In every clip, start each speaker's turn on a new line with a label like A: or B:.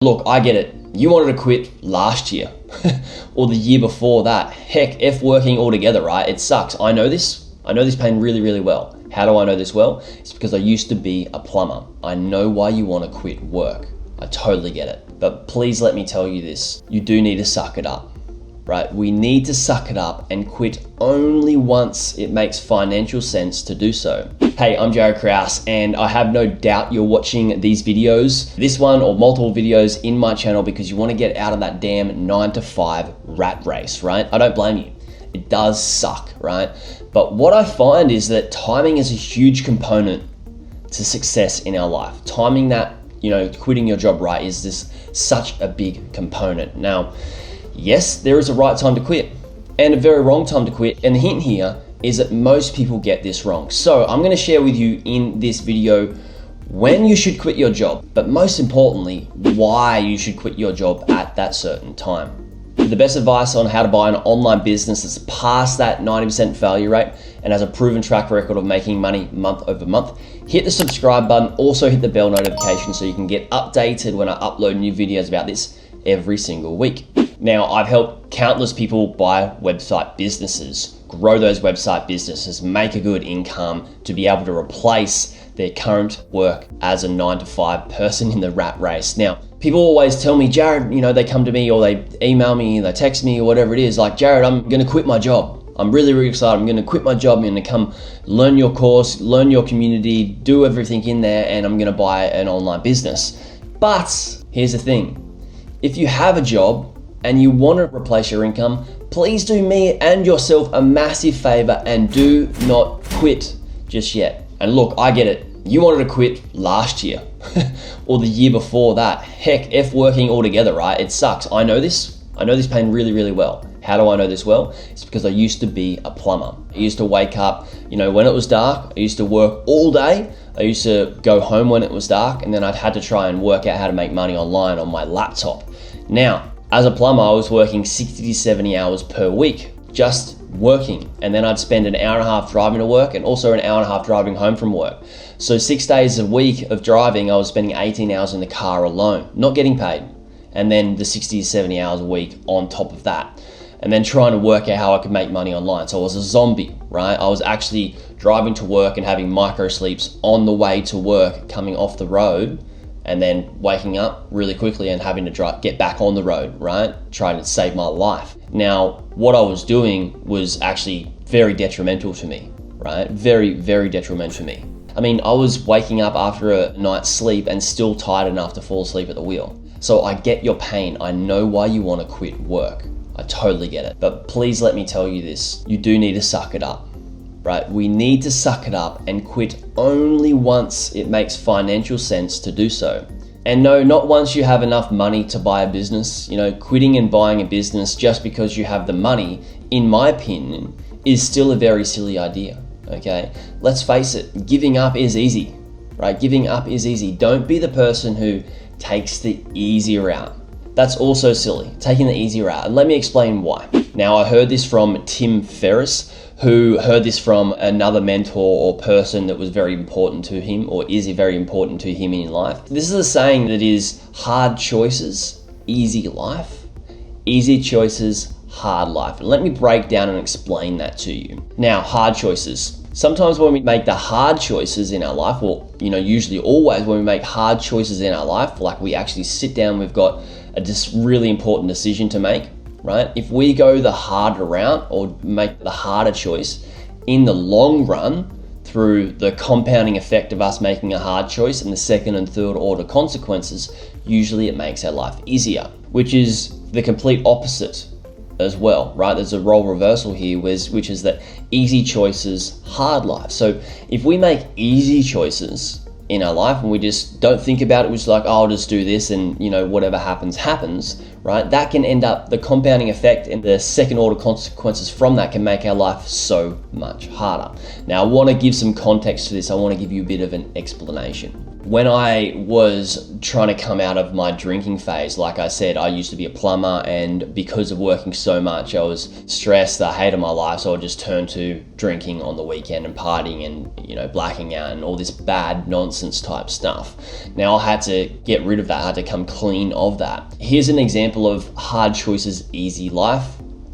A: Look, I get it. You wanted to quit last year or the year before that. Heck, F working altogether, right? It sucks. I know this. I know this pain really, really well. How do I know this well? It's because I used to be a plumber. I know why you want to quit work. I totally get it. But please let me tell you this. You do need to suck it up, right? We need to suck it up and quit only once it makes financial sense to do so. Hey, I'm Jared Kraus, and I have no doubt you're watching these videos, this one or multiple videos in my channel because you want to get out of that damn 9-to-5 rat race, right? I don't blame you. It does suck, right? But what I find is that timing is a huge component to success in our life. Timing that, quitting your job right is this such a big component. Now, yes, there is a right time to quit and a very wrong time to quit. And the hint here is that most people get this wrong. So I'm going to share with you in this video when you should quit your job, but most importantly, why you should quit your job at that certain time. The best advice on how to buy an online business that's past that 90% failure rate and has a proven track record of making money month over month. Hit the subscribe button, also hit the bell notification so you can get updated when I upload new videos about this every single week. Now, I've helped countless people buy website businesses, grow those website businesses, make a good income to be able to replace their current work as a 9-to-5 person in the rat race. Now, people always tell me, Jared, they come to me or they email me, they text me or whatever it is, like, Jared, I'm gonna quit my job. I'm really, really excited. I'm gonna quit my job. I'm gonna come learn your course, learn your community, do everything in there, and I'm gonna buy an online business. But here's the thing. If you have a job and you want to replace your income, please do me and yourself a massive favor and do not quit just yet. And look, I get it. You wanted to quit last year or the year before that. Heck, F working altogether, right? It sucks. I know this. I know this pain really, really well. How do I know this well? It's because I used to be a plumber. I used to wake up, when it was dark. I used to work all day. I used to go home when it was dark, and then I'd had to try and work out how to make money online on my laptop. Now, as a plumber, I was working 60 to 70 hours per week, just working. And then I'd spend an hour and a half driving to work and also an hour and a half driving home from work. So 6 days a week of driving, I was spending 18 hours in the car alone, not getting paid. And then the 60 to 70 hours a week on top of that. And then trying to work out how I could make money online. So I was a zombie, right? I was actually driving to work and having micro sleeps on the way to work, coming off the road, and then waking up really quickly and having to get back on the road, right? Trying to save my life. Now, what I was doing was actually very detrimental to me, right? Very, very detrimental to me. I mean, I was waking up after a night's sleep and still tired enough to fall asleep at the wheel. So I get your pain. I know why you want to quit work. I totally get it. But please let me tell you this. You do need to suck it up, right? We need to suck it up and quit only once it makes financial sense to do so. And no, not once you have enough money to buy a business. Quitting and buying a business just because you have the money, in my opinion, is still a very silly idea, okay? Let's face it, giving up is easy, right? Giving up is easy. Don't be the person who takes the easy route. That's also silly, taking the easy route. And let me explain why. Now, I heard this from Tim Ferriss, who heard this from another mentor or person that was very important to him or is very important to him in life. This is a saying that is hard choices, easy life. Easy choices, hard life. And let me break down and explain that to you. Now, hard choices. Sometimes when we make the hard choices in our life, or usually always when we make hard choices in our life, like we actually sit down, we've got a really important decision to make, right? If we go the harder route or make the harder choice, in the long run, through the compounding effect of us making a hard choice and the second and third order consequences, usually it makes our life easier, which is the complete opposite as well, right? There's a role reversal here, which is that easy choices, hard life. So if we make easy choices in our life and we just don't think about it, we're just like, oh, I'll just do this and whatever happens, happens, right? That can end up, the compounding effect and the second order consequences from that can make our life so much harder. Now, I want to give some context to this. I want to give you a bit of an explanation. when I was trying to come out of my drinking phase, like I said, I used to be a plumber, and because of working so much, I was stressed, I hated my life, so I just turned to drinking on the weekend and partying and, blacking out and all this bad nonsense type stuff. Now I had to get rid of that, I had to come clean of that. Here's an example of hard choices, easy life,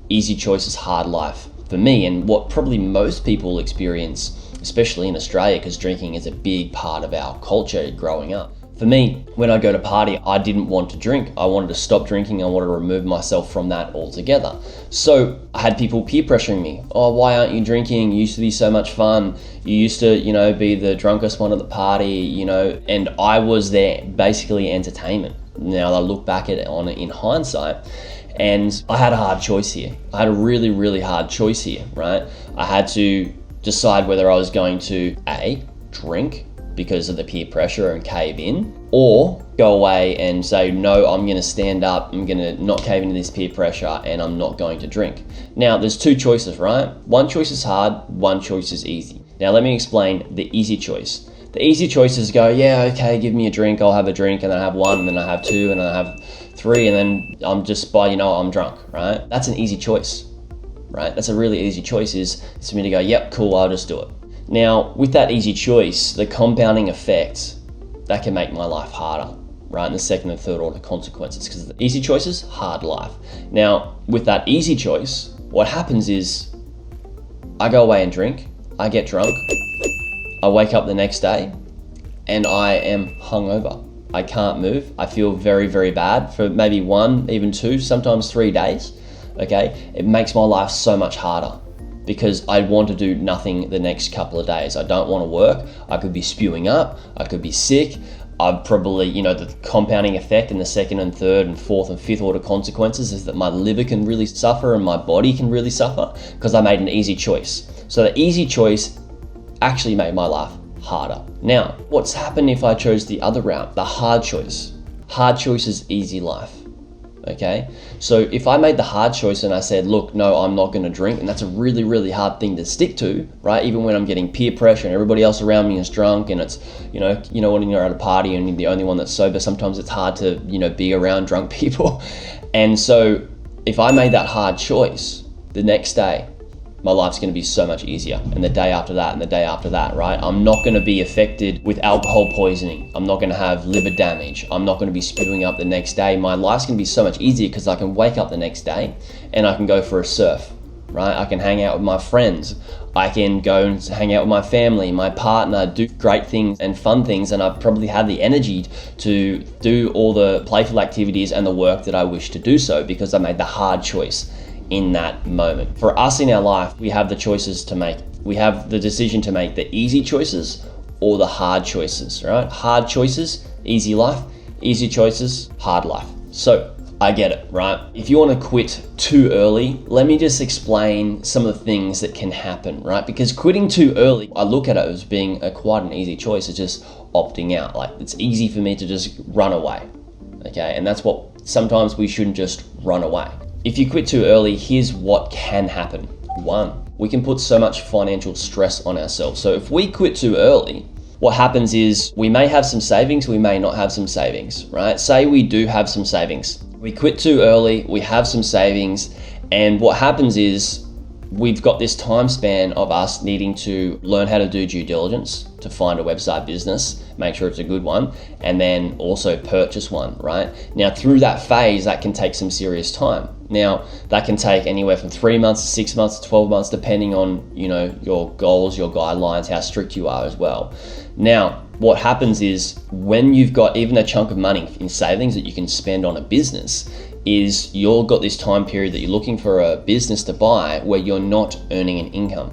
A: easy choices, hard life for me, and what probably most people experience, especially in Australia, because drinking is a big part of our culture growing up. For me, when I go to party, I didn't want to drink. I wanted to stop drinking. I wanted to remove myself from that altogether. So I had people peer pressuring me. Oh, why aren't you drinking? You used to be so much fun. You used to, be the drunkest one at the party, and I was there, basically entertainment. Now I look back on it in hindsight, and I had a hard choice here. I had a really, really hard choice here, right? I had to decide whether I was going to A, drink because of the peer pressure and cave in, or go away and say, no, I'm gonna stand up, I'm gonna not cave into this peer pressure, and I'm not going to drink. Now, there's two choices, right? One choice is hard, one choice is easy. Now, let me explain the easy choice. The easy choice is go, yeah, okay, give me a drink, I'll have a drink, and then I have one, and then I have two, and then I have three, and then I'm just I'm drunk, right? That's an easy choice, right? That's a really easy choice, is for me to go, yep, cool, I'll just do it. Now, with that easy choice, the compounding effect, that can make my life harder, right? And the second and third order consequences, because the easy choices, hard life. Now, with that easy choice, what happens is I go away and drink, I get drunk, I wake up the next day, and I am hungover. I can't move. I feel very, very bad for maybe 1, even 2, sometimes 3 days, okay? It makes my life so much harder because I want to do nothing the next couple of days. I don't want to work. I could be spewing up. I could be sick. I've probably, the compounding effect and the second and third and fourth and fifth order consequences is that my liver can really suffer and my body can really suffer because I made an easy choice. So the easy choice actually made my life harder. Now, what's happened if I chose the other route, the hard choice? Hard choice is easy life, okay? So if I made the hard choice and I said, look, no, I'm not gonna drink, and that's a really, really hard thing to stick to, right? Even when I'm getting peer pressure and everybody else around me is drunk and it's, when you're at a party and you're the only one that's sober, sometimes it's hard to, be around drunk people. And so if I made that hard choice, the next day, my life's gonna be so much easier. And the day after that, and the day after that, right? I'm not gonna be affected with alcohol poisoning. I'm not gonna have liver damage. I'm not gonna be spewing up the next day. My life's gonna be so much easier because I can wake up the next day and I can go for a surf, right? I can hang out with my friends. I can go and hang out with my family, my partner, do great things and fun things. And I've probably had the energy to do all the playful activities and the work that I wish to do so because I made the hard choice in that moment. For us in our life, we have the choices to make. We have the decision to make the easy choices or the hard choices, right? Hard choices, easy life. Easy choices, hard life. So I get it, right? If you want to quit too early, let me just explain some of the things that can happen, right? Because quitting too early, I look at it as being quite an easy choice. It's just opting out. Like, it's easy for me to just run away, okay? And that's what sometimes we shouldn't just run away. If you quit too early, here's what can happen. 1, we can put so much financial stress on ourselves. So if we quit too early, what happens is we may have some savings, we may not have some savings, right? Say we do have some savings. We quit too early, we have some savings, and what happens is we've got this time span of us needing to learn how to do due diligence, to find a website business, make sure it's a good one, and then also purchase one, right? Now, through that phase, that can take some serious time. Now, that can take anywhere from 3 months to 6 months to 12 months, depending on, your goals, your guidelines, how strict you are as well. Now, what happens is when you've got even a chunk of money in savings that you can spend on a business, is you've got this time period that you're looking for a business to buy where you're not earning an income.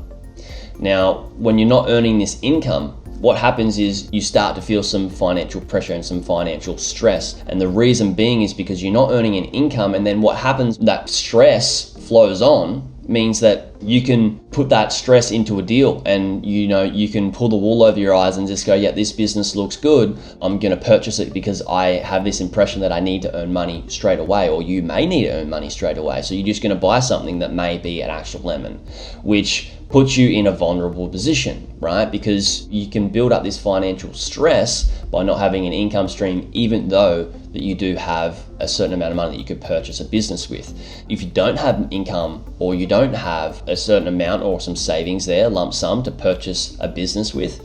A: Now, when you're not earning this income, what happens is you start to feel some financial pressure and some financial stress. And the reason being is because you're not earning an income, and then what happens, that stress flows on, means that you can put that stress into a deal and you can pull the wool over your eyes and just go, yeah, this business looks good, I'm gonna purchase it because I have this impression that I need to earn money straight away, or you may need to earn money straight away. So you're just gonna buy something that may be an actual lemon, which puts you in a vulnerable position. right? Because you can build up this financial stress by not having an income stream, even though that you do have a certain amount of money that you could purchase a business with. If you don't have income, or you don't have a certain amount or some savings there, lump sum, to purchase a business with,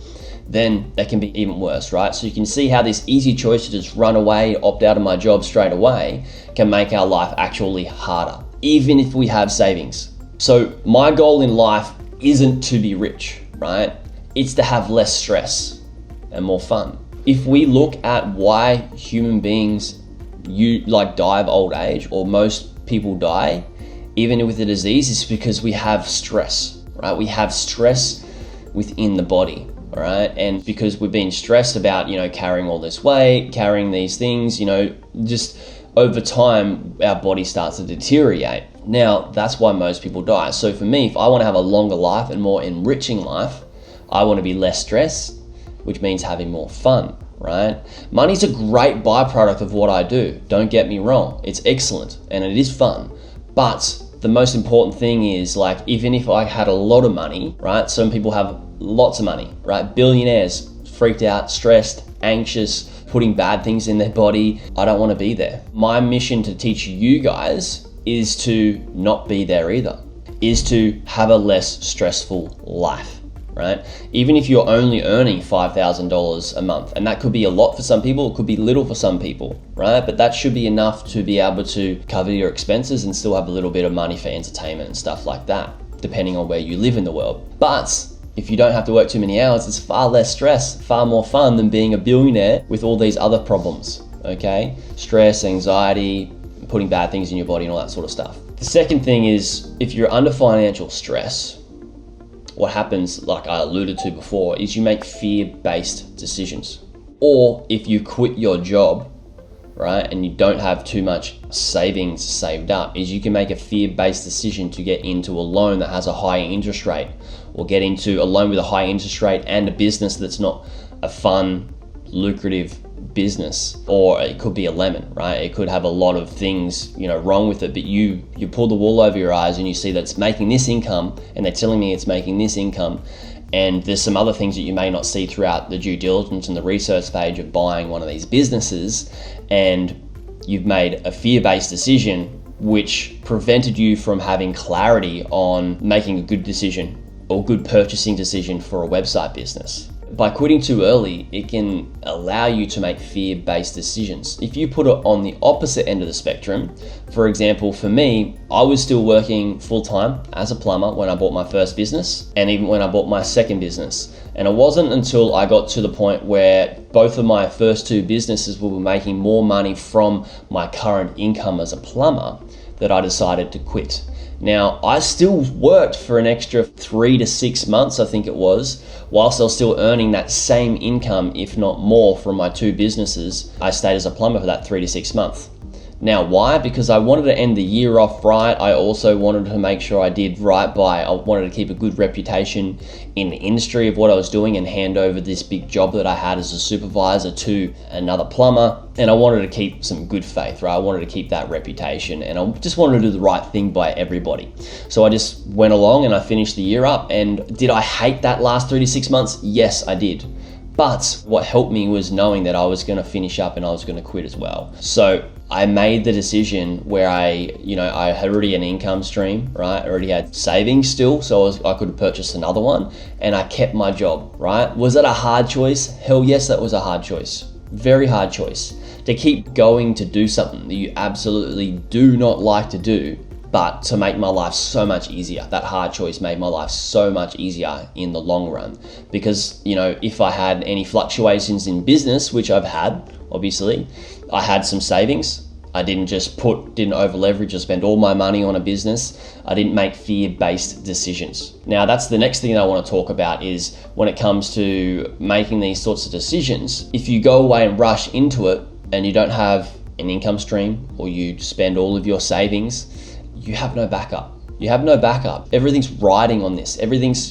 A: then that can be even worse, right? So you can see how this easy choice to just run away, opt out of my job straight away, can make our life actually harder, even if we have savings. So my goal in life isn't to be rich, right? It's to have less stress and more fun. If we look at why human beings die of old age, or most people die, even with a disease, is because we have stress, right? We have stress within the body, all right? And because we've been stressed about, carrying all this weight, carrying these things, just over time, our body starts to deteriorate. Now, that's why most people die. So for me, if I want to have a longer life and more enriching life, I want to be less stressed, which means having more fun, right? Money's a great byproduct of what I do. Don't get me wrong. It's excellent and it is fun. But the most important thing is, even if I had a lot of money, right? Some people have lots of money, right? Billionaires, freaked out, stressed, anxious, putting bad things in their body. I don't want to be there. My mission to teach you guys is to not be there either, is to have a less stressful life, right? Even if you're only earning $5,000 a month, and that could be a lot for some people, it could be little for some people, right? But that should be enough to be able to cover your expenses and still have a little bit of money for entertainment and stuff like that, depending on where you live in the world. But if you don't have to work too many hours, it's far less stress, far more fun than being a billionaire with all these other problems, okay? Stress, anxiety, putting bad things in your body and all that sort of stuff. The second thing is, if you're under financial stress, what happens, like I alluded to before, is you make fear-based decisions. Or if you quit your job, right, and you don't have too much savings saved up, is you can make a fear-based decision to get into a loan that has a higher interest rate, or get into a loan with a high interest rate and a business that's not a fun, lucrative business. Or it could be a lemon, right? It could have a lot of things, wrong with it, but you pull the wool over your eyes and you see that it's making this income, and they're telling me it's making this income, and there's some other things that you may not see throughout the due diligence and the research page of buying one of these businesses, and you've made a fear-based decision which prevented you from having clarity on making a good decision or good purchasing decision for a website business. By quitting too early, it can allow you to make fear-based decisions. If you put it on the opposite end of the spectrum, for example, for me, I was still working full-time as a plumber when I bought my first business, and even when I bought my second business. And it wasn't until I got to the point where both of my first two businesses were making more money from my current income as a plumber that I decided to quit. Now, I still worked for an extra 3 to 6 months, I think it was, whilst I was still earning that same income, if not more, from my two businesses. I stayed as a plumber for that 3 to 6 months. Now, why? Because I wanted to end the year off right. I also wanted to make sure I did right by, I wanted to keep a good reputation in the industry of what I was doing and hand over this big job that I had as a supervisor to another plumber. And I wanted to keep some good faith, right? I wanted to keep that reputation, and I just wanted to do the right thing by everybody. So I just went along and I finished the year up. And did I hate that last 3 to 6 months? Yes, I did. But what helped me was knowing that I was going to finish up and I was going to quit as well. So I made the decision where I had already an income stream, right? I already had savings still, so I could purchase another one, and I kept my job, right? Was that a hard choice? Hell yes, that was a hard choice. Very hard choice. To keep going to do something that you absolutely do not like to do, but to make my life so much easier. That hard choice made my life so much easier in the long run. Because, if I had any fluctuations in business, which I've had, obviously, I had some savings. I didn't over leverage or spend all my money on a business. I didn't make fear-based decisions. Now, that's the next thing that I want to talk about, is when it comes to making these sorts of decisions, if you go away and rush into it and you don't have an income stream, or you spend all of your savings, you have no backup. You have no backup. Everything's riding on this.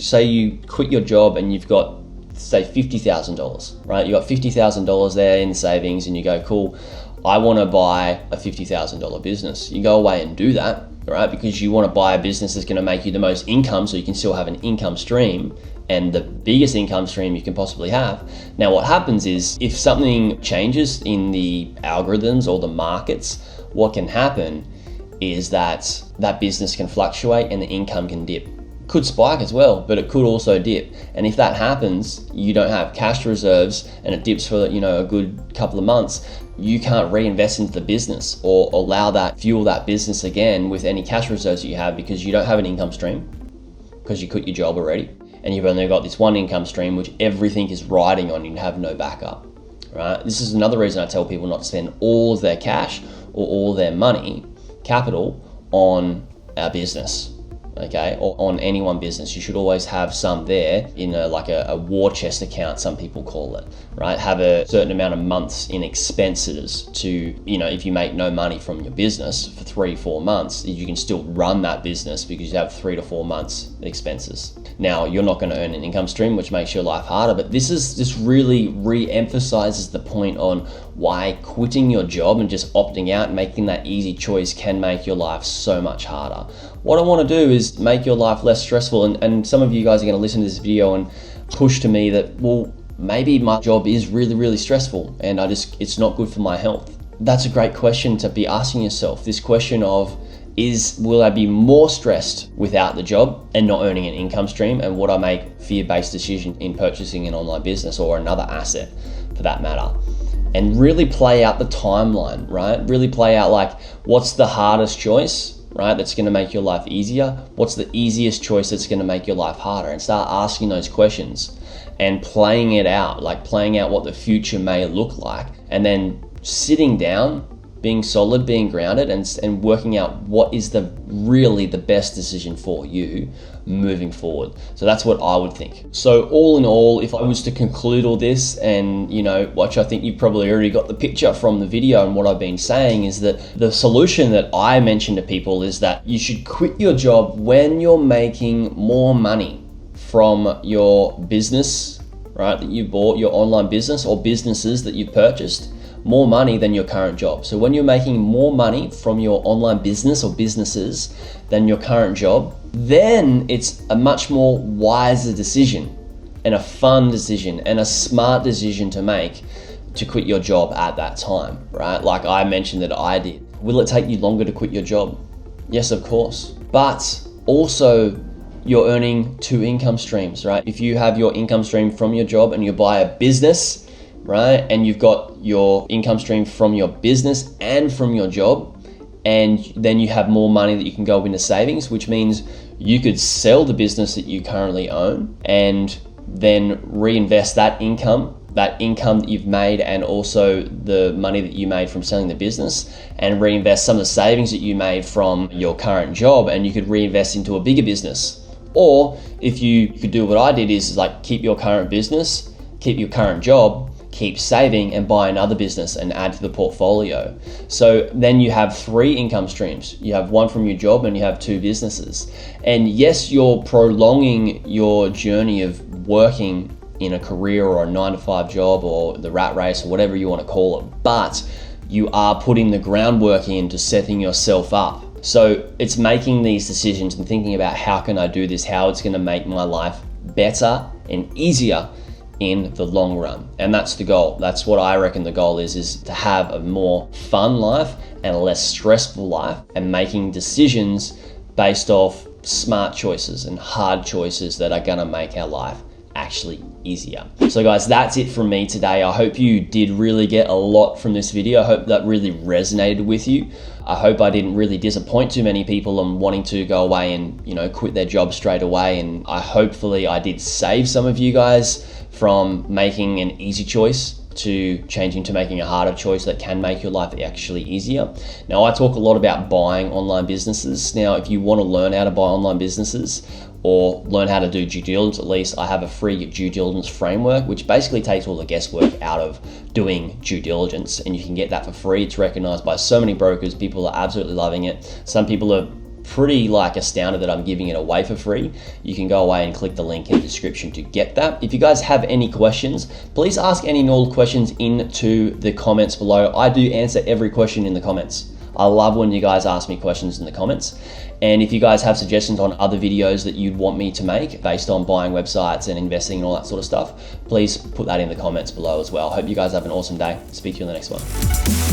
A: Say you quit your job and you've got, say, $50,000, right? You got $50,000 there in savings, and you go, cool, I want to buy a $50,000 business. You go away and do that. right? Because you want to buy a business that's going to make you the most income so you can still have an income stream and the biggest income stream you can possibly have. Now, what happens is if something changes in the algorithms or the markets, what can happen is that that business can fluctuate and the income can dip. Could spike as well, but it could also dip. And if that happens, you don't have cash reserves and it dips for a good couple of months, you can't reinvest into the business or allow that, fuel that business again with any cash reserves that you have, because you don't have an income stream because you quit your job already. And you've only got this one income stream, which everything is riding on. You have no backup, right? This is another reason I tell people not to spend all of their cash or all their money, capital, on our business. Okay, or on any one business. You should always have some there in a war chest account, some people call it, right? Have a certain amount of months in expenses to, if you make no money from your business for 3-4 months, you can still run that business because you have 3 to 4 months expenses. Now, you're not going to earn an income stream, which makes your life harder, but this really re-emphasizes the point on why quitting your job and just opting out and making that easy choice can make your life so much harder. What I want to do is make your life less stressful, and some of you guys are going to listen to this video and push to me that, well, maybe my job is really, really stressful and it's not good for my health. That's a great question to be asking yourself. This question of, will I be more stressed without the job and not earning an income stream? And would I make fear-based decisions in purchasing an online business or another asset for that matter? And really play out the timeline, right? Really play out what's the hardest choice, right? That's going to make your life easier. What's the easiest choice that's going to make your life harder? And start asking those questions and playing it out, playing out what the future may look like, and then sitting down, being solid, being grounded, and working out what is really the best decision for you moving forward. So that's what I would think. So all in all, if I was to conclude all this, and which I think you've probably already got the picture from the video and what I've been saying, is that the solution that I mention to people is that you should quit your job when you're making more money from your business, right, that you bought, your online business or businesses that you've purchased, more money than your current job. So when you're making more money from your online business or businesses than your current job, then it's a much more wiser decision and a fun decision and a smart decision to make to quit your job at that time, right? Like I mentioned that I did. Will it take you longer to quit your job? Yes, of course. But also, you're earning 2 income streams, right? If you have your income stream from your job and you buy a business, right, and you've got your income stream from your business and from your job, and then you have more money that you can go into savings, which means you could sell the business that you currently own and then reinvest that income that you've made, and also the money that you made from selling the business, and reinvest some of the savings that you made from your current job, and you could reinvest into a bigger business. Or if you could do what I did, is keep your current business, keep your current job, keep saving, and buy another business and add to the portfolio. So then you have 3 income streams. You have 1 from your job and you have 2 businesses. And yes, you're prolonging your journey of working in a career or a 9-to-5 job or the rat race or whatever you want to call it, but you are putting the groundwork into setting yourself up. So it's making these decisions and thinking about, how can I do this? How it's going to make my life better and easier in the long run. And that's the goal. That's what I reckon the goal is to have a more fun life and a less stressful life, and making decisions based off smart choices and hard choices that are going to make our life actually easier. So guys, that's it from me today. I hope you did really get a lot from this video. I hope that really resonated with you. I hope I didn't really disappoint too many people on wanting to go away and quit their job straight away. And hopefully I did save some of you guys from making an easy choice to changing to making a harder choice that can make your life actually easier. Now, I talk a lot about buying online businesses. Now, if you want to learn how to buy online businesses or learn how to do due diligence, at least I have a free due diligence framework, which basically takes all the guesswork out of doing due diligence, and you can get that for free. It's recognized by so many brokers. People are absolutely loving it. Some people are pretty astounded that I'm giving it away for free. You can go away and click the link in the description to get that. If you guys have any questions, please ask any and all questions into the comments below. I do answer every question in the comments. I love when you guys ask me questions in the comments. And if you guys have suggestions on other videos that you'd want me to make based on buying websites and investing and all that sort of stuff, please put that in the comments below as well. Hope you guys have an awesome day. Speak to you in the next one.